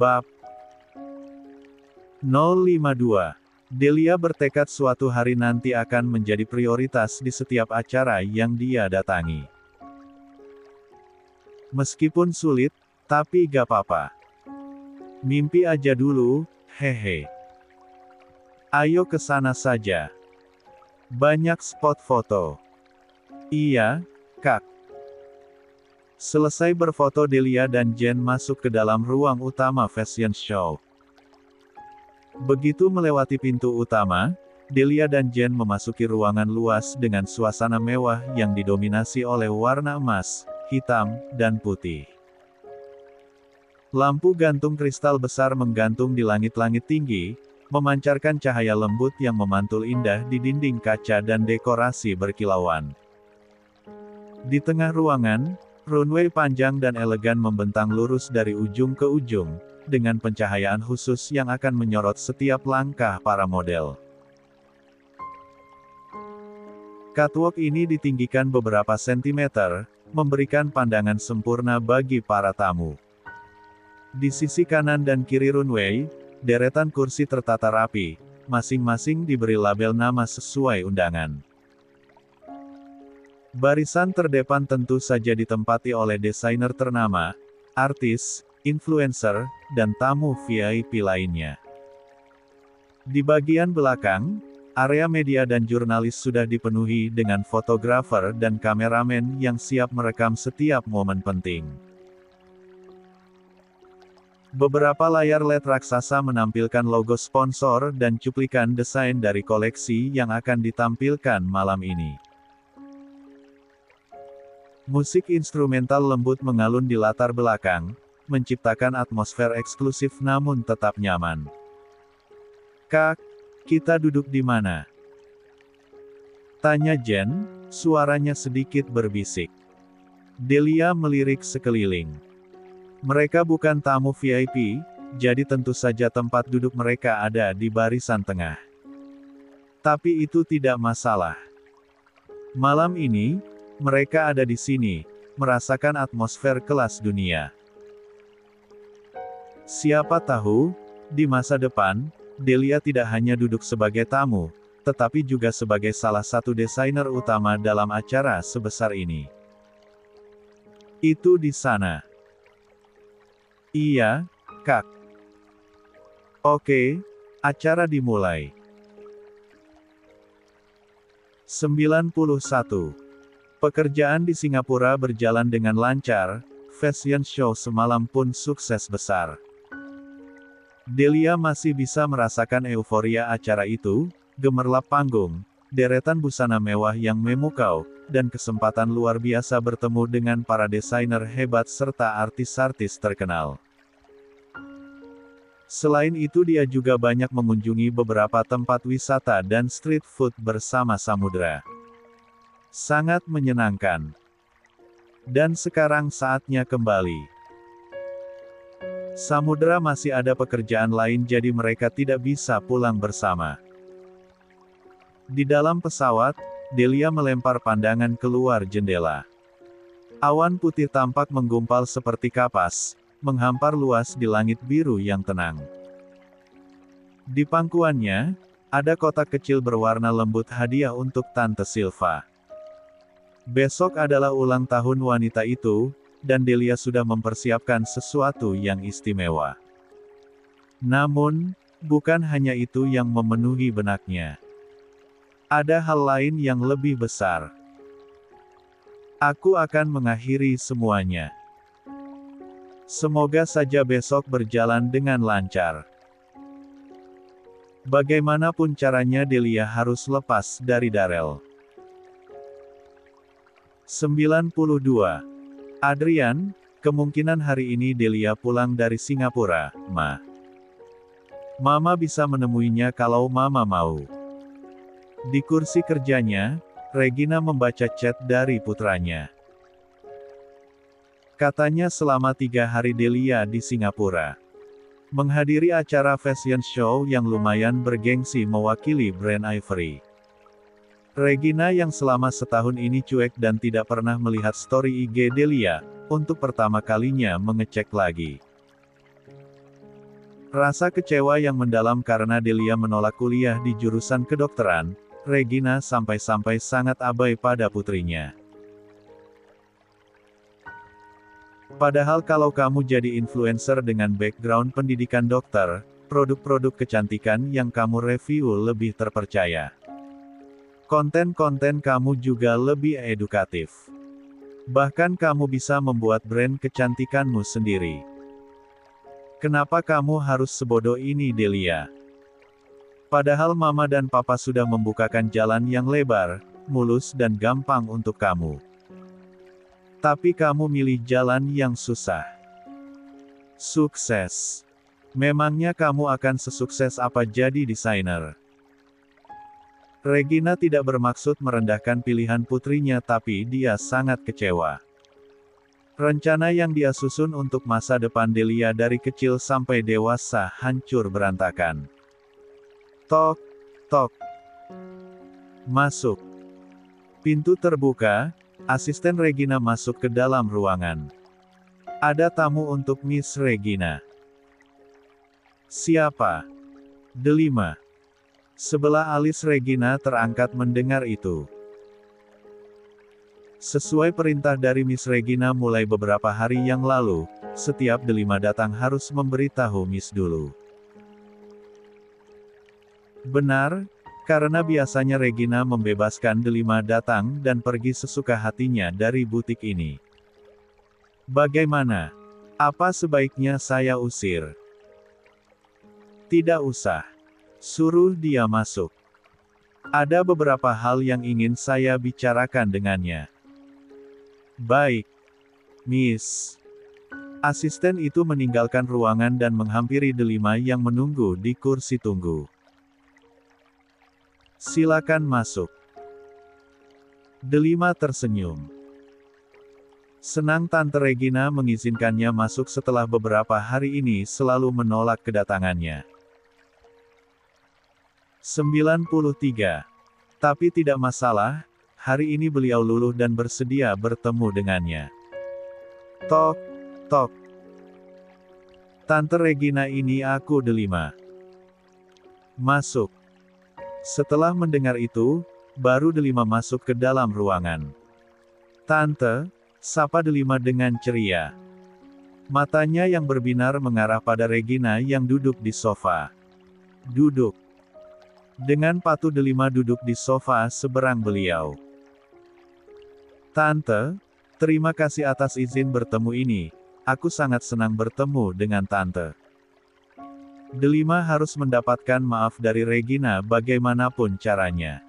Bab 052. Delia bertekad suatu hari nanti akan menjadi prioritas di setiap acara yang dia datangi. Meskipun sulit, tapi gak apa-apa. Mimpi aja dulu, hehe. Ayo ke sana saja. Banyak spot foto. Iya, Kak. Selesai berfoto, Delia dan Jen masuk ke dalam ruang utama fashion show. Begitu melewati pintu utama, Delia dan Jen memasuki ruangan luas dengan suasana mewah yang didominasi oleh warna emas, hitam, dan putih. Lampu gantung kristal besar menggantung di langit-langit tinggi, memancarkan cahaya lembut yang memantul indah di dinding kaca dan dekorasi berkilauan. Di tengah ruangan, runway panjang dan elegan membentang lurus dari ujung ke ujung, dengan pencahayaan khusus yang akan menyorot setiap langkah para model. Catwalk ini ditinggikan beberapa sentimeter, memberikan pandangan sempurna bagi para tamu. Di sisi kanan dan kiri runway, deretan kursi tertata rapi, masing-masing diberi label nama sesuai undangan. Barisan terdepan tentu saja ditempati oleh desainer ternama, artis, influencer, dan tamu VIP lainnya. Di bagian belakang, area media dan jurnalis sudah dipenuhi dengan fotografer dan kameramen yang siap merekam setiap momen penting. Beberapa layar LED raksasa menampilkan logo sponsor dan cuplikan desain dari koleksi yang akan ditampilkan malam ini. Musik instrumental lembut mengalun di latar belakang, menciptakan atmosfer eksklusif namun tetap nyaman. Kak, kita duduk di mana? Tanya Jen, suaranya sedikit berbisik. Delia melirik sekeliling. Mereka bukan tamu VIP, jadi tentu saja tempat duduk mereka ada di barisan tengah. Tapi itu tidak masalah. Malam ini, mereka ada di sini, merasakan atmosfer kelas dunia. Siapa tahu, di masa depan, Delia tidak hanya duduk sebagai tamu, tetapi juga sebagai salah satu desainer utama dalam acara sebesar ini. Itu di sana. Iya, Kak. Oke, acara dimulai. 91. Pekerjaan di Singapura berjalan dengan lancar, fashion show semalam pun sukses besar. Delia masih bisa merasakan euforia acara itu, gemerlap panggung, deretan busana mewah yang memukau, dan kesempatan luar biasa bertemu dengan para desainer hebat serta artis-artis terkenal. Selain itu dia juga banyak mengunjungi beberapa tempat wisata dan street food bersama samudera. Sangat menyenangkan. Dan sekarang saatnya kembali. Samudera masih ada pekerjaan lain jadi mereka tidak bisa pulang bersama. Di dalam pesawat, Delia melempar pandangan keluar jendela. Awan putih tampak menggumpal seperti kapas, menghampar luas di langit biru yang tenang. Di pangkuannya, ada kotak kecil berwarna lembut hadiah untuk Tante Silva. Besok adalah ulang tahun wanita itu, dan Delia sudah mempersiapkan sesuatu yang istimewa. Namun, bukan hanya itu yang memenuhi benaknya. Ada hal lain yang lebih besar. Aku akan mengakhiri semuanya. Semoga saja besok berjalan dengan lancar. Bagaimanapun caranya Delia harus lepas dari Darel. 92. Adrian, kemungkinan hari ini Delia pulang dari Singapura, Ma. Mama bisa menemuinya kalau Mama mau. Di kursi kerjanya, Regina membaca chat dari putranya. Katanya selama 3 hari Delia di Singapura. Menghadiri acara fashion show yang lumayan bergengsi mewakili brand Ivory. Regina yang selama setahun ini cuek dan tidak pernah melihat story IG Delia, untuk pertama kalinya mengecek lagi. Rasa kecewa yang mendalam karena Delia menolak kuliah di jurusan kedokteran, Regina sampai-sampai sangat abai pada putrinya. Padahal kalau kamu jadi influencer dengan background pendidikan dokter, produk-produk kecantikan yang kamu review lebih terpercaya. Konten-konten kamu juga lebih edukatif. Bahkan kamu bisa membuat brand kecantikanmu sendiri. Kenapa kamu harus sebodoh ini, Delia? Padahal mama dan papa sudah membukakan jalan yang lebar, mulus dan gampang untuk kamu. Tapi kamu milih jalan yang susah. Sukses. Memangnya kamu akan sesukses apa jadi desainer? Regina tidak bermaksud merendahkan pilihan putrinya, tapi dia sangat kecewa. Rencana yang dia susun untuk masa depan Delia dari kecil sampai dewasa hancur berantakan. Tok, tok. Masuk. Pintu terbuka, asisten Regina masuk ke dalam ruangan. Ada tamu untuk Miss Regina. Siapa? Delima. Sebelah alis Regina terangkat mendengar itu. Sesuai perintah dari Miss Regina mulai beberapa hari yang lalu, setiap Delima datang harus memberitahu Miss dulu. Benar, karena biasanya Regina membebaskan Delima datang dan pergi sesuka hatinya dari butik ini. Bagaimana? Apa sebaiknya saya usir? Tidak usah. Suruh dia masuk. Ada beberapa hal yang ingin saya bicarakan dengannya. Baik, Miss. Asisten itu meninggalkan ruangan dan menghampiri Delima yang menunggu di kursi tunggu. Silakan masuk. Delima tersenyum. Senang Tante Regina mengizinkannya masuk setelah beberapa hari ini selalu menolak kedatangannya. 93. Tapi tidak masalah. Hari ini beliau luluh dan bersedia bertemu dengannya. Tok, tok. Tante Regina, ini aku, Delima. Masuk. Setelah mendengar itu, baru Delima masuk ke dalam ruangan. Tante, sapa Delima dengan ceria. Matanya yang berbinar mengarah pada Regina yang duduk di sofa. Duduk. Dengan patuh Delima duduk di sofa seberang beliau. Tante, terima kasih atas izin bertemu ini. Aku sangat senang bertemu dengan Tante. Delima harus mendapatkan maaf dari Regina bagaimanapun caranya.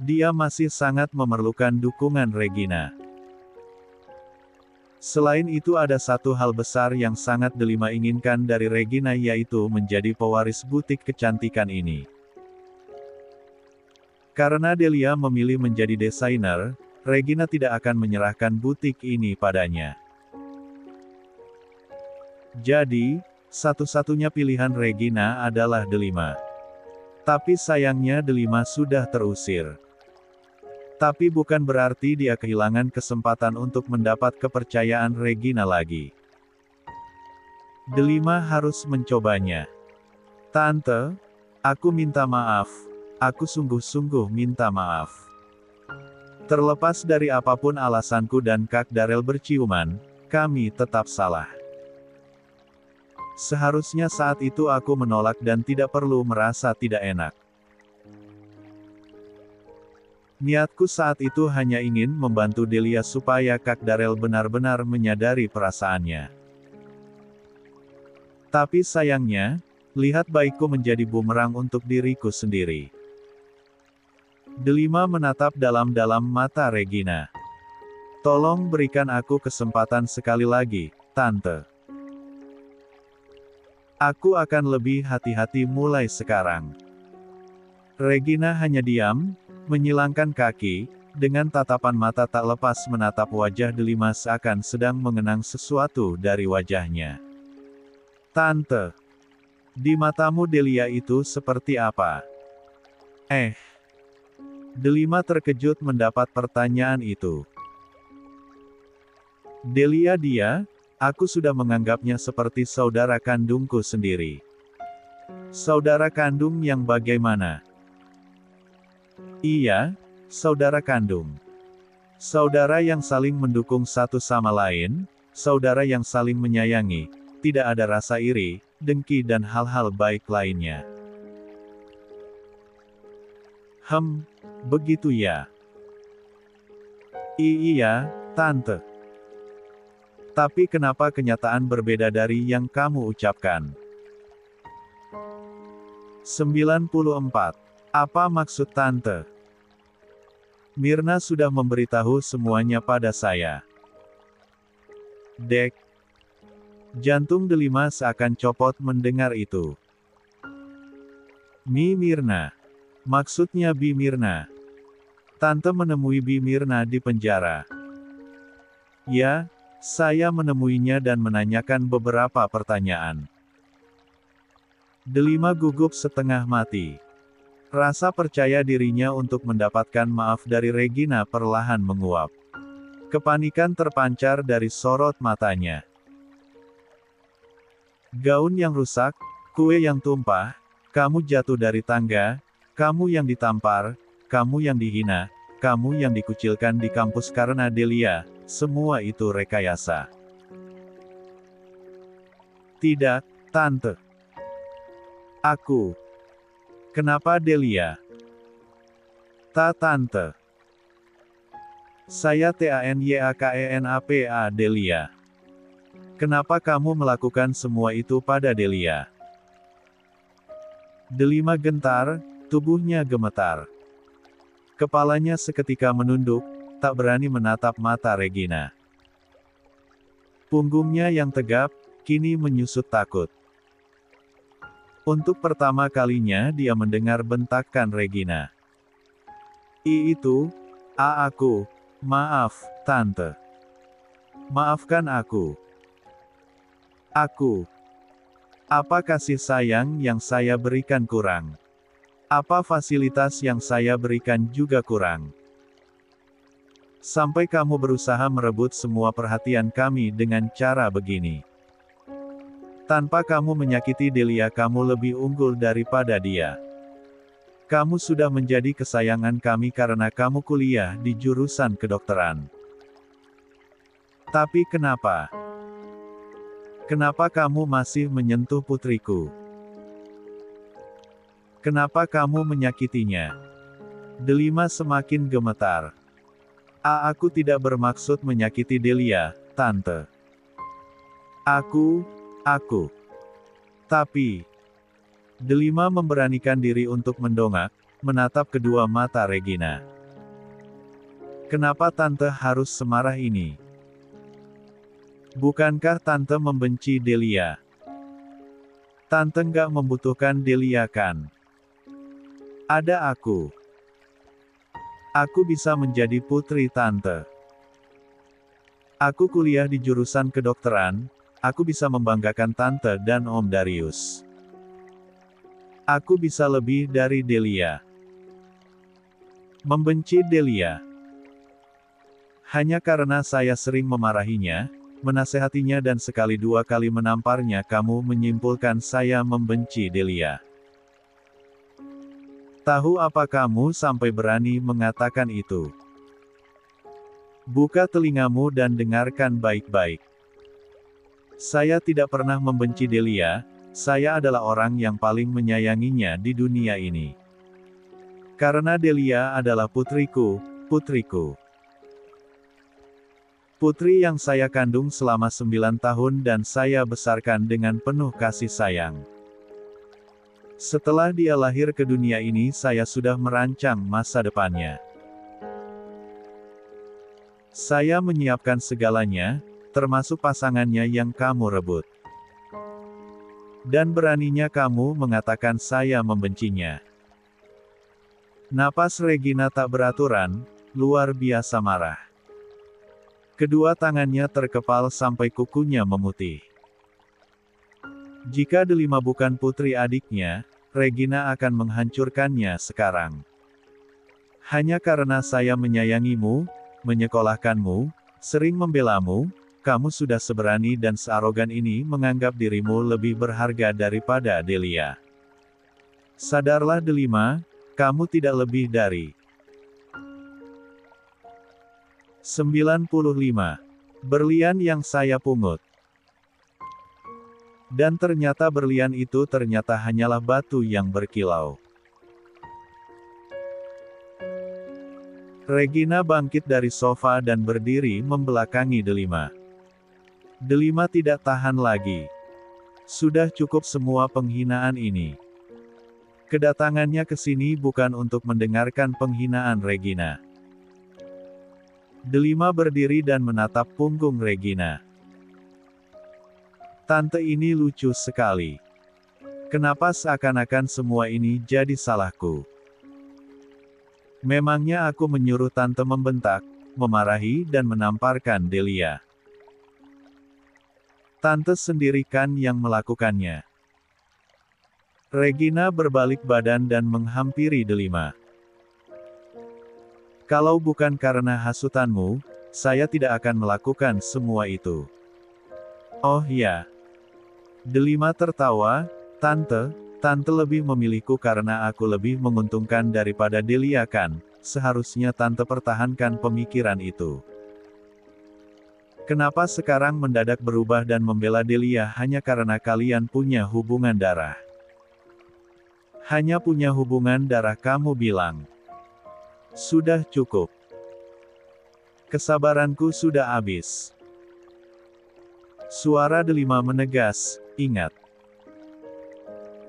Dia masih sangat memerlukan dukungan Regina. Selain itu ada satu hal besar yang sangat Delima inginkan dari Regina, yaitu menjadi pewaris butik kecantikan ini. Karena Delia memilih menjadi desainer, Regina tidak akan menyerahkan butik ini padanya. Jadi, satu-satunya pilihan Regina adalah Delima. Tapi sayangnya Delima sudah terusir. Tapi bukan berarti dia kehilangan kesempatan untuk mendapat kepercayaan Regina lagi. Delima harus mencobanya. Tante, aku minta maaf. Aku sungguh-sungguh minta maaf. Terlepas dari apapun alasanku dan Kak Darel berciuman, kami tetap salah. Seharusnya saat itu aku menolak dan tidak perlu merasa tidak enak. Niatku saat itu hanya ingin membantu Delia supaya Kak Darel benar-benar menyadari perasaannya. Tapi sayangnya, lihat baikku menjadi bumerang untuk diriku sendiri. Delima menatap dalam-dalam mata Regina. Tolong berikan aku kesempatan sekali lagi, Tante. Aku akan lebih hati-hati mulai sekarang. Regina hanya diam, menyilangkan kaki, dengan tatapan mata tak lepas menatap wajah Delima seakan sedang mengenang sesuatu dari wajahnya. Tante, di matamu Delia itu seperti apa? Delima terkejut mendapat pertanyaan itu. Delia dia, Aku sudah menganggapnya seperti saudara kandungku sendiri. Saudara kandung yang bagaimana? Iya, saudara kandung. Saudara yang saling mendukung satu sama lain, saudara yang saling menyayangi, tidak ada rasa iri, dengki dan hal-hal baik lainnya. Begitu ya. Iya, Tante. Tapi kenapa kenyataan berbeda dari yang kamu ucapkan? 94. Apa maksud Tante? Mirna sudah memberitahu semuanya pada saya. Dek. Jantung Delima seakan copot mendengar itu. Mirna. Maksudnya Bi Mirna. Tante menemui Bi Mirna di penjara. Ya, saya menemuinya dan menanyakan beberapa pertanyaan. Delima gugup setengah mati. Rasa percaya dirinya untuk mendapatkan maaf dari Regina perlahan menguap. Kepanikan terpancar dari sorot matanya. Gaun yang rusak, kue yang tumpah, kamu jatuh dari tangga, kamu yang ditampar, kamu yang dihina, kamu yang dikucilkan di kampus karena Delia, semua itu rekayasa. Tidak, Tante. Aku. Kenapa Delia? Tante. Saya TANYAKENAPA Delia. Kenapa kamu melakukan semua itu pada Delia? Delima gentar, tubuhnya gemetar. Kepalanya seketika menunduk, tak berani menatap mata Regina. Punggungnya yang tegap, kini menyusut takut. Untuk pertama kalinya dia mendengar bentakan Regina. Aku. Maaf, Tante. Maafkan aku. Apa kasih sayang yang saya berikan kurang? Apa fasilitas yang saya berikan juga kurang? Sampai kamu berusaha merebut semua perhatian kami dengan cara begini. Tanpa kamu menyakiti Delia, kamu lebih unggul daripada dia. Kamu sudah menjadi kesayangan kami karena kamu kuliah di jurusan kedokteran. Tapi kenapa? Kenapa kamu masih menyentuh putriku? Kenapa kamu menyakitinya? Delima semakin gemetar. Aku tidak bermaksud menyakiti Delia, Tante. Aku. Tapi. Delima memberanikan diri untuk mendongak, menatap kedua mata Regina. Kenapa Tante harus semarah ini? Bukankah Tante membenci Delia? Tante nggak membutuhkan Delia kan? Ada aku. Aku bisa menjadi putri Tante. Aku kuliah di jurusan kedokteran, aku bisa membanggakan Tante dan Om Darius. Aku bisa lebih dari Delia. Membenci Delia. Hanya karena saya sering memarahinya, menasehatinya dan sekali dua kali menamparnya, kamu menyimpulkan saya membenci Delia. Tahu apa kamu sampai berani mengatakan itu? Buka telingamu dan dengarkan baik-baik. Saya tidak pernah membenci Delia, saya adalah orang yang paling menyayanginya di dunia ini. Karena Delia adalah putriku. Putri yang saya kandung selama 9 tahun dan saya besarkan dengan penuh kasih sayang. Setelah dia lahir ke dunia ini, saya sudah merancang masa depannya. Saya menyiapkan segalanya, termasuk pasangannya yang kamu rebut. Dan beraninya kamu mengatakan saya membencinya. Napas Regina tak beraturan, luar biasa marah. Kedua tangannya terkepal sampai kukunya memutih. Jika Delima bukan putri adiknya, Regina akan menghancurkannya sekarang. Hanya karena saya menyayangimu, menyekolahkanmu, sering membelamu, kamu sudah seberani dan searogan ini menganggap dirimu lebih berharga daripada Delia. Sadarlah Delima, kamu tidak lebih dari 95 berlian yang saya pungut. Dan ternyata berlian itu ternyata hanyalah batu yang berkilau. Regina bangkit dari sofa dan berdiri membelakangi Delima. Delima tidak tahan lagi. Sudah cukup semua penghinaan ini. Kedatangannya ke sini bukan untuk mendengarkan penghinaan Regina. Delima berdiri dan menatap punggung Regina. Tante ini lucu sekali. Kenapa seakan-akan semua ini jadi salahku? Memangnya aku menyuruh tante membentak, memarahi dan menamparkan Delia? Tante sendiri kan yang melakukannya. Regina berbalik badan dan menghampiri Delima. Kalau bukan karena hasutanmu, saya tidak akan melakukan semua itu. Oh ya. Delima tertawa, Tante lebih memilihku karena aku lebih menguntungkan daripada Delia kan, seharusnya Tante pertahankan pemikiran itu. Kenapa sekarang mendadak berubah dan membela Delia hanya karena kalian punya hubungan darah? Hanya punya hubungan darah kamu bilang. Sudah cukup. Kesabaranku sudah habis. Suara Delima menegas, ingat.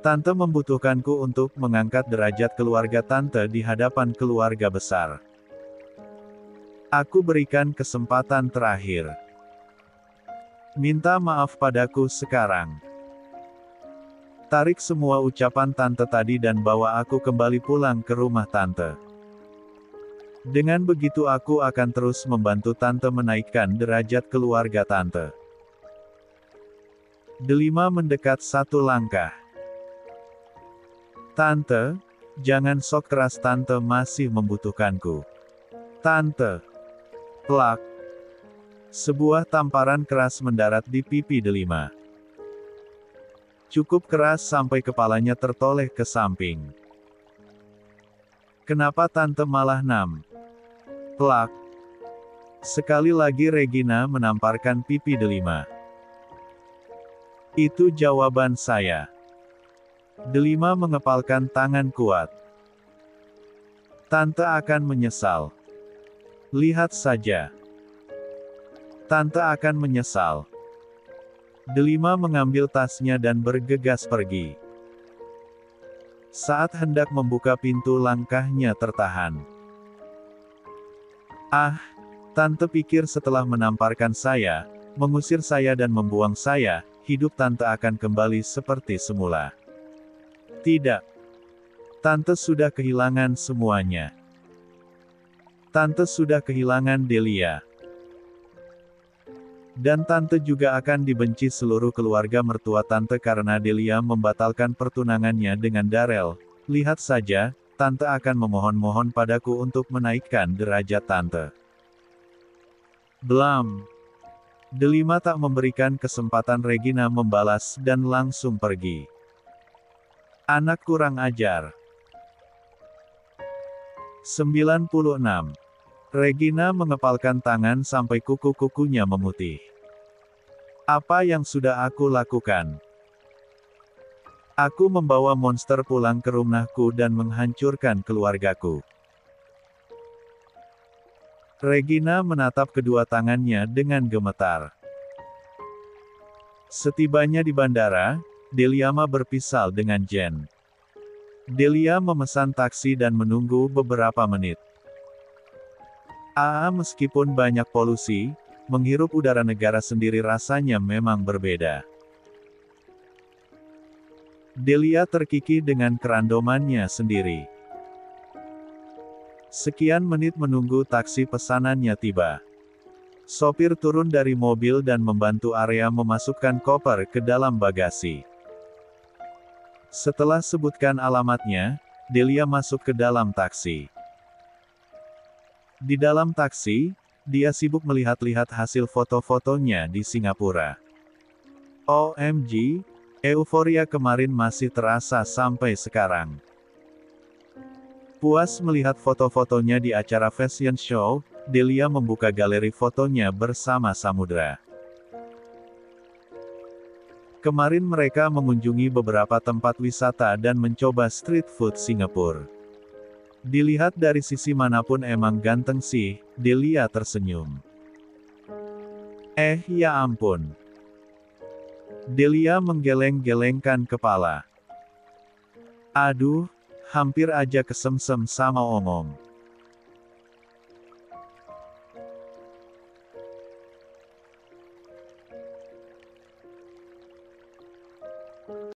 Tante membutuhkanku untuk mengangkat derajat keluarga Tante di hadapan keluarga besar. Aku berikan kesempatan terakhir. Minta maaf padaku sekarang. Tarik semua ucapan Tante tadi dan bawa aku kembali pulang ke rumah Tante. Dengan begitu aku akan terus membantu Tante menaikkan derajat keluarga Tante. Delima mendekat satu langkah. Tante, jangan sok keras, Tante masih membutuhkanku. Tante. Plak. Sebuah tamparan keras mendarat di pipi Delima. Cukup keras sampai kepalanya tertoleh ke samping. Kenapa Tante malah Plak. Sekali lagi Regina menamparkan pipi Delima. Itu jawaban saya. Delima mengepalkan tangan kuat. Tante akan menyesal. Lihat saja. Tante akan menyesal. Delima mengambil tasnya dan bergegas pergi. Saat hendak membuka pintu langkahnya tertahan. Ah, Tante pikir setelah menamparkan saya, mengusir saya dan membuang saya, hidup Tante akan kembali seperti semula. Tidak. Tante sudah kehilangan semuanya. Tante sudah kehilangan Delia. Dan Tante juga akan dibenci seluruh keluarga mertua Tante karena Delia membatalkan pertunangannya dengan Darel. Lihat saja, Tante akan memohon-mohon padaku untuk menaikkan derajat Tante. Blam. Delima tak memberikan kesempatan Regina membalas dan langsung pergi. Anak kurang ajar. 96. Regina mengepalkan tangan sampai kuku-kukunya memutih. Apa yang sudah aku lakukan? Aku membawa monster pulang ke rumahku dan menghancurkan keluargaku. Regina menatap kedua tangannya dengan gemetar. Setibanya di bandara, Delia berpisah dengan Jen. Delia memesan taksi dan menunggu beberapa menit. Meskipun banyak polusi, menghirup udara negara sendiri rasanya memang berbeda. Delia terkikih dengan kerandomannya sendiri. Sekian menit menunggu taksi pesanannya tiba. Sopir turun dari mobil dan membantu Arya memasukkan koper ke dalam bagasi. Setelah sebutkan alamatnya, Delia masuk ke dalam taksi. Di dalam taksi, Dia sibuk melihat-lihat hasil foto-fotonya di Singapura. OMG, euforia kemarin masih terasa sampai sekarang. Puas melihat foto-fotonya di acara fashion show, Delia membuka galeri fotonya bersama Samudra. Kemarin mereka mengunjungi beberapa tempat wisata dan mencoba street food Singapura. Dilihat dari sisi manapun emang ganteng sih, Delia tersenyum. Ya ampun. Delia menggeleng-gelengkan kepala. Aduh, hampir aja kesemsem sama omong.